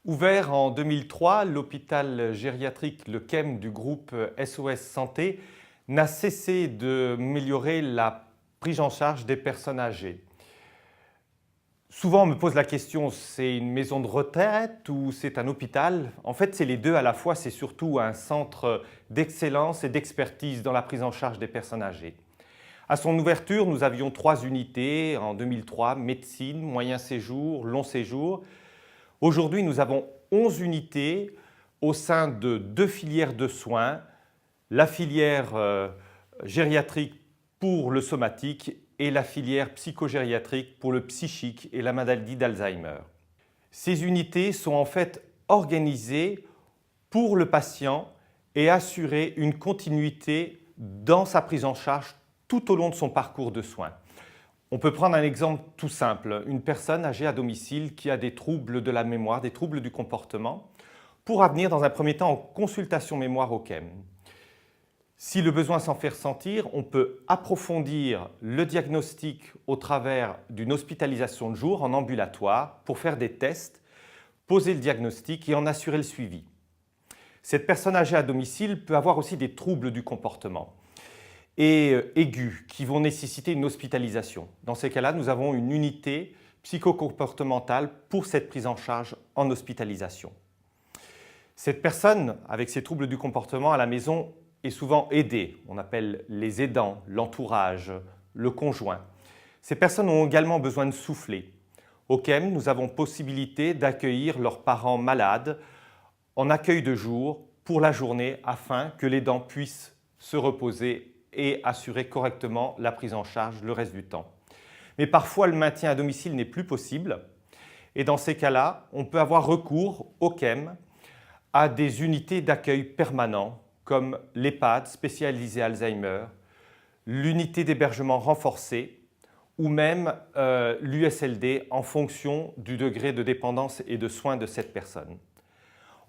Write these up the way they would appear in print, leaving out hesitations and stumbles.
Ouvert en 2003, l'hôpital gériatrique Le Chem du groupe SOS Santé n'a cessé d'améliorer la prise en charge des personnes âgées. Souvent, on me pose la question, c'est une maison de retraite ou c'est un hôpital? En fait, c'est les deux à la fois. C'est surtout un centre d'excellence et d'expertise dans la prise en charge des personnes âgées. À son ouverture, nous avions 3 unités en 2003, médecine, moyen séjour, long séjour. Aujourd'hui, nous avons 11 unités au sein de 2 filières de soins, la filière gériatrique pour le somatique et la filière psychogériatrique pour le psychique et la maladie d'Alzheimer. Ces unités sont en fait organisées pour le patient et assurer une continuité dans sa prise en charge tout au long de son parcours de soins. On peut prendre un exemple tout simple, une personne âgée à domicile qui a des troubles de la mémoire, des troubles du comportement, pourra venir dans un premier temps en consultation mémoire au Chem. Si le besoin s'en fait ressentir, on peut approfondir le diagnostic au travers d'une hospitalisation de jour en ambulatoire pour faire des tests, poser le diagnostic et en assurer le suivi. Cette personne âgée à domicile peut avoir aussi des troubles du comportement et aigus qui vont nécessiter une hospitalisation. Dans ces cas-là, nous avons une unité psychocomportementale pour cette prise en charge en hospitalisation. Cette personne avec ces troubles du comportement à la maison est souvent aidée. On appelle les aidants, l'entourage, le conjoint. Ces personnes ont également besoin de souffler. Au Chem, nous avons possibilité d'accueillir leurs parents malades en accueil de jour pour la journée afin que l'aidant puisse se reposer et assurer correctement la prise en charge le reste du temps. Mais parfois, le maintien à domicile n'est plus possible et dans ces cas-là, on peut avoir recours au Chem à des unités d'accueil permanent comme l'EHPAD spécialisé Alzheimer, l'unité d'hébergement renforcée ou même l'USLD en fonction du degré de dépendance et de soins de cette personne.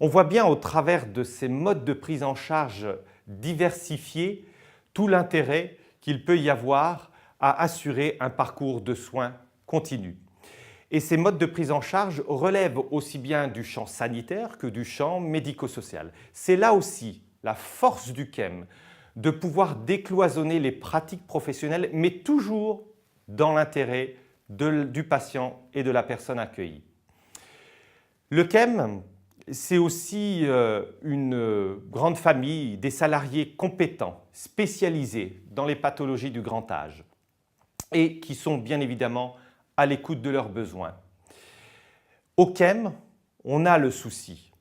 On voit bien au travers de ces modes de prise en charge diversifiés tout l'intérêt qu'il peut y avoir à assurer un parcours de soins continu. Et ces modes de prise en charge relèvent aussi bien du champ sanitaire que du champ médico-social. C'est là aussi la force du Chem de pouvoir décloisonner les pratiques professionnelles, mais toujours dans l'intérêt du patient et de la personne accueillie. Le Chem, c'est aussi une grande famille des salariés compétents, spécialisés dans les pathologies du grand âge et qui sont bien évidemment à l'écoute de leurs besoins. Au Chem, on a le souci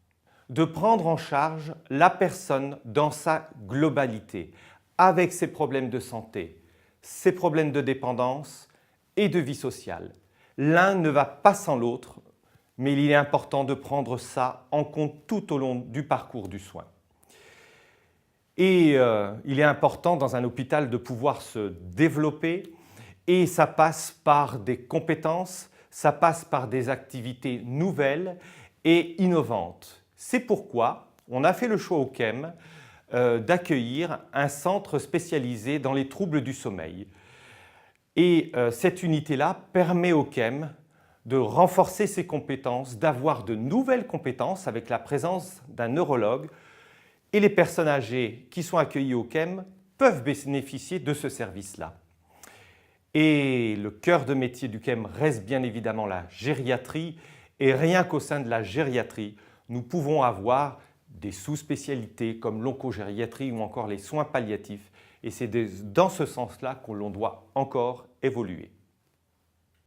de prendre en charge la personne dans sa globalité, avec ses problèmes de santé, ses problèmes de dépendance et de vie sociale. L'un ne va pas sans l'autre, mais il est important de prendre ça en compte tout au long du parcours du soin. Et il est important dans un hôpital de pouvoir se développer et ça passe par des compétences, ça passe par des activités nouvelles et innovantes. C'est pourquoi on a fait le choix au Chem d'accueillir un centre spécialisé dans les troubles du sommeil. Et cette unité-là permet au Chem de renforcer ses compétences, d'avoir de nouvelles compétences avec la présence d'un neurologue et les personnes âgées qui sont accueillies au Chem peuvent bénéficier de ce service-là. Et le cœur de métier du Chem reste bien évidemment la gériatrie et rien qu'au sein de la gériatrie, nous pouvons avoir des sous-spécialités comme l'oncogériatrie ou encore les soins palliatifs et c'est dans ce sens-là que l'on doit encore évoluer.